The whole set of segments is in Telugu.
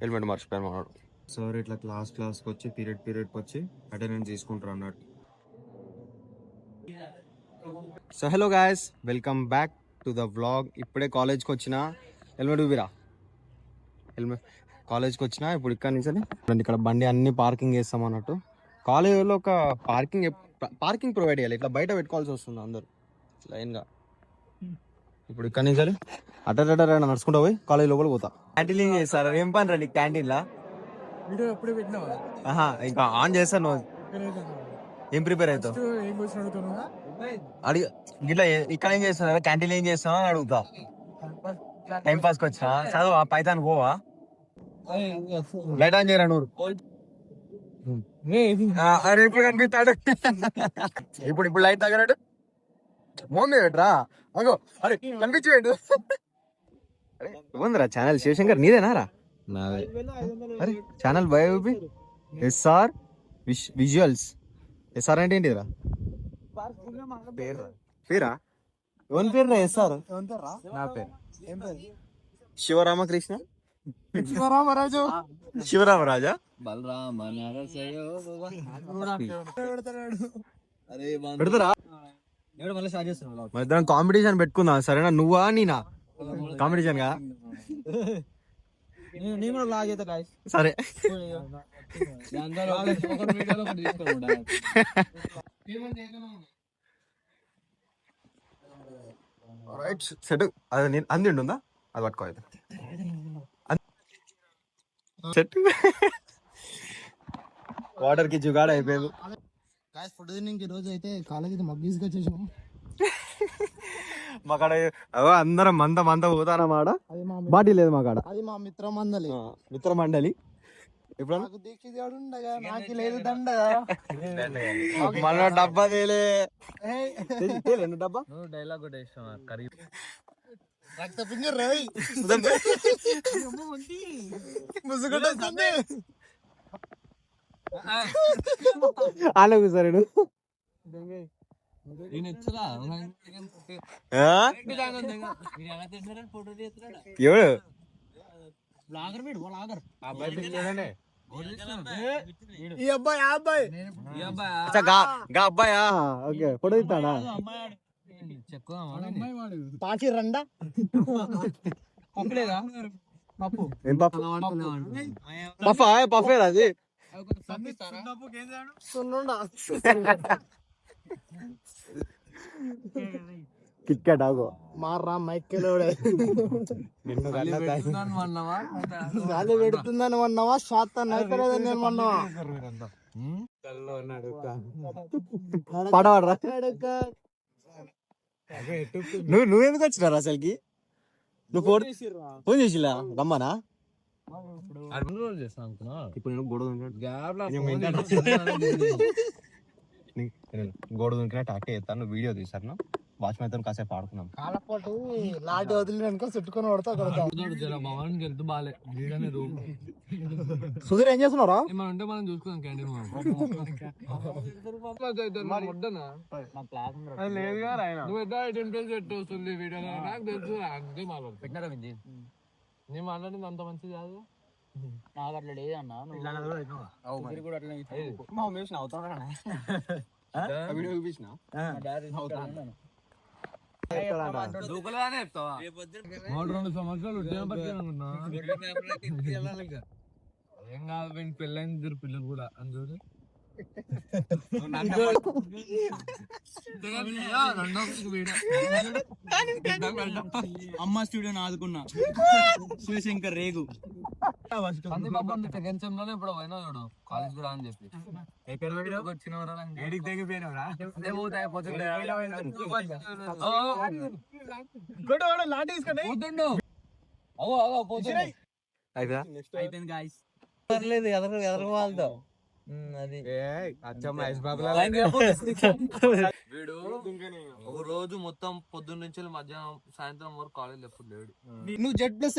హెల్మెట్ మర్చిపోయాను మనోడు. సార్ ఇట్లా క్లాస్కి వచ్చి పీరియడ్కి వచ్చి అటెండెన్స్ తీసుకుంటారు అన్నట్టు. So hello guys, welcome back to the vlog. ఇప్పుడే కాలేజ్కి వచ్చిన. హెల్మెట్ ఊపిరా. కాలేజ్కి వచ్చిన. ఇప్పుడు ఇక్కడ నుంచి ఇక్కడ బండి అన్ని పార్కింగ్ చేస్తాం అన్నట్టు. కాలేజీలో ఒక పార్కింగ్ ప్రొవైడ్ చేయాలి. ఇట్లా బయట పెట్టుకోవాల్సి వస్తుంది అందరు లైన్గా. ఇప్పుడు ఇక్కడ నుంచి అట్ట నడుచుకుంటా పోయి కాలేజ్ లోపల పోతా. క్యాంటీన్ చేస్తారు. ఏం పని రండి క్యాంటీన్లా? ఇంకా ఆన్ చేస్తాను. ఏం ప్రిపేర్ అవుతావు అడిగి ఇట్లా ఇక్కడ ఏం చేస్తున్నా క్యాంటీన్ ఏం చేస్తావు అని అడుగుతా. టైం పాస్కి వచ్చినా చదువు పైతాన్ పోవా? లైట్ ఆన్ చేయరా నూరు. ఎప్పుడు కనిపిస్తాడు ఇప్పుడు లైట్ తగ్గనట్టు మోంది పెట్టరా అగో. అరే కనిపించేయండు. అరే ఇవ్వందిరా ఛానల్. శివశంకర్ నీదేనారా? నాదే. అరే ఛానల్ బయోపి ఎస్ఆర్ విజువల్స్. ఎస్ఆర్ అంటే ఏంటిదిరా? పేరా? ఎవరి పేరు? ఎస్ఆర్ నా పేరు. శివరామకృష్ణ. శివరామరాజు. శివరామరాజా? పెడతారా? ఇద్దరం కాంపిటీషన్ పెట్టుకుందా? సరేనా? నువ్వా నేనా? కాంపిటీషన్ గా సరే. సెట్ అది అంది ఉందా? అది పట్టుకో. సెట్ వాటర్ కి జుగాడ అయిపోయింది. ఫుడ్ తినడానికి ఈ రోజు అయితే కాలేజీ మగ్గీస్గా వచ్చేసాం. మాకాడ అందరం మంద పోతానమాట. బాటి లేదు మాకాడ. అది మా మిత్రమండలి. మిత్రమండలి. ఇప్పుడు నాకు లేదు దండ. మన డబ్బా తేలే డబ్బా. డైలాగ్ కూడా ఇష్టం. కర్రీ రక్త పింజర్ రవి అలాగే సరే. ఎవడు ఈ అబ్బాయి అబ్బాయా? ఓకే ఫోటో ఇస్తాడా? పాచి రండా పప్పులేదా? పప్పు ఏం పప్పు? పఫా? పఫేరా అది? కిట్కాట్ ఆగో మారా మైకెలోడే నిన్ను పెడుతుందని అన్నావా? శాత నైతలేదని నేను అన్నావా? పడవాడరా నువ్వెందుకు వచ్చినారా అసలుకి? నువ్వు ఫోన్ చేసిలా రమ్మనా? ఇప్పుడు నేను గోడ దునికినట్టు అట్టే చేస్తాను. వీడియో తీసాను. వాచ్మెన్ తో కాసేపు ఆడుకున్నాం. కాలపాటు లాటి వదిలినాక చుట్టుకొని పడతా. సుధీర్ ఏం చేస్తున్నారా? అంటే మనం చూసుకుందాం క్యాంటీన్. వస్తుంది వీడియో నాకు తెలుసు. అంతే పెట్టినారా? నేను మాట్లాడింది అంత మంచిది కాదు. నాకు అట్లా లేదన్నా. రెండు సంవత్సరాలు ఏం కాదు. పెళ్ళైంది పిల్లలు కూడా అందరూ. అమ్మ స్టూడియో ఆదుకున్నా. శివశంకర్ రేగు సెకండ్ సెమ్ లోనే ఇప్పుడు పోయినా చూడు కాలేజ్ కూడా అని చెప్పి అయిపోయింది గాయ్స్. ఎదరు వాళ్ళతో అది వీడు ఒక రోజు మొత్తం పొద్దున్న నుంచి మధ్యాహ్నం సాయంత్రం వరకు కాలేజ్ ఎప్పుడు లేడు. నువ్వు జెడ్ ప్లస్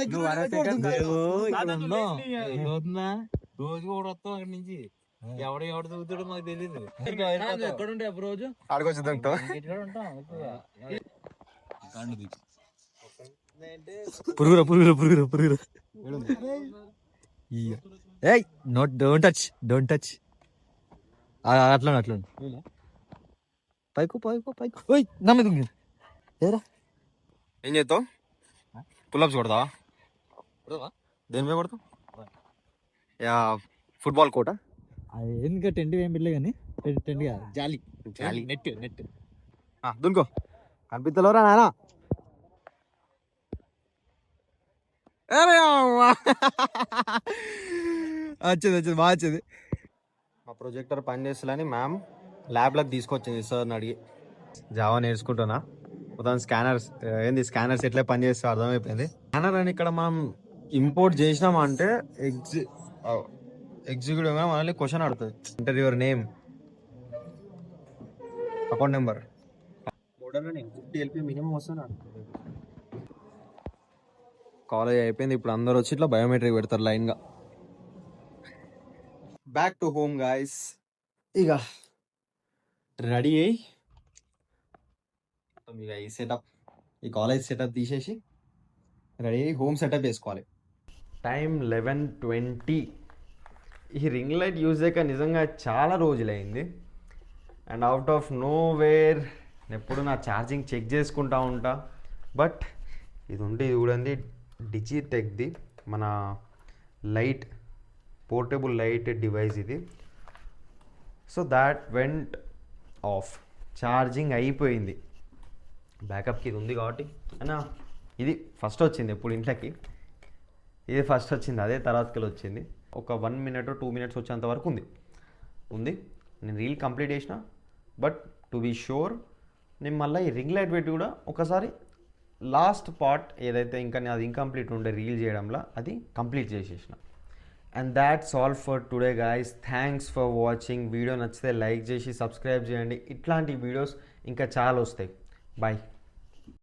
రోజు కూడా వస్తాం అక్కడి నుంచి. ఎవడు చూస్తాడో మాకు తెలియదు. ఎక్కడ ఉంటే అప్పుడు రోజు ఆడుకొచ్చి పురుగురా పురుగురా పురుగురా పురుగురా ఏయ్ డోంట్ టచ్ అట్లా అట్లా పైకు పైకు పైకు ఓయ్ నా మీద ఉంది. ఏరా ఏం చేస్తావు? పుల్అప్స్ కొడతావా? దేని మీద కొడతావు? యా ఫుట్బాల్ కోట ఎందుకంటే టెంట్ ఏం పెట్టలే కానీ టెంట్ కాదు జాలి జాలి. నెట్ నెట్ దునుకో కనిపిస్తలేరా నాయన. వచ్చింది బాగా వచ్చింది. మా ప్రొజెక్టర్ పని చేస్తలేని మ్యామ్ ల్యాబ్లోకి తీసుకొచ్చింది సార్ని అడిగి. జావా నేర్చుకుంటున్నా మొత్తం స్కానర్స్ ఎట్లా పని చేస్తే అర్థమైపోయింది. స్కానర్ అని ఇక్కడ మనం ఇంపోర్ట్ చేసినామా అంటే ఎగ్జిక్యూటివ్ మనల్ని క్వశ్చన్ అడుగుతుంది. Enter your name, account number. College అయిపోయింది, ఇప్పుడు అందరు వచ్చి ఇట్లా బయోమెట్రిక్ పెడతారు లైన్గా. Back to home guys. ఇక రెడీ అయ్యి ఇక ఈ కాలేజ్ సెటప్ తీసేసి రెడీ అయ్యి హోమ్ సెటప్ వేసుకోవాలి. టైం 11:20. ఈ రింగ్ లైట్ యూజ్ చేయక నిజంగా చాలా రోజులైంది. And out of know where ఎప్పుడు నా ఛార్జింగ్ చెక్ చేసుకుంటా ఉంటా. బట్ ఇది ఉంటే ఇది కూడా డిజిటెక్ది మన లైట్ పోర్టబుల్ లైట్ డివైస్ ఇది. So that went off, charging అయిపోయింది. బ్యాకప్కి ఇది ఉంది కాబట్టి అయినా ఇది ఫస్ట్ వచ్చింది ఎప్పుడు ఇంట్లోకి, ఇది ఫస్ట్ వచ్చింది, అదే తర్వాతకి వచ్చింది. ఒక 1 minute 2 minutes వచ్చేంత వరకు ఉంది. నేను రీల్ కంప్లీట్ చేసిన. బట్ టు బీ షూర్ నేను మళ్ళీ ఈ రింగ్ లైట్ పెట్టి కూడా ఒకసారి లాస్ట్ పార్ట్ ఏదైతే ఇంకా అది ఇంకంప్లీట్ ఉండే రీల్ చేయడంలో అది కంప్లీట్ చేసేసిన. And that's all for today guys. Thanks for watching. Video నచ్చితే లైక్ చేసి సబ్స్క్రైబ్ చేయండి. ఇట్లాంటి వీడియోస్ ఇంకా చాలా వస్తాయి. బాయ్.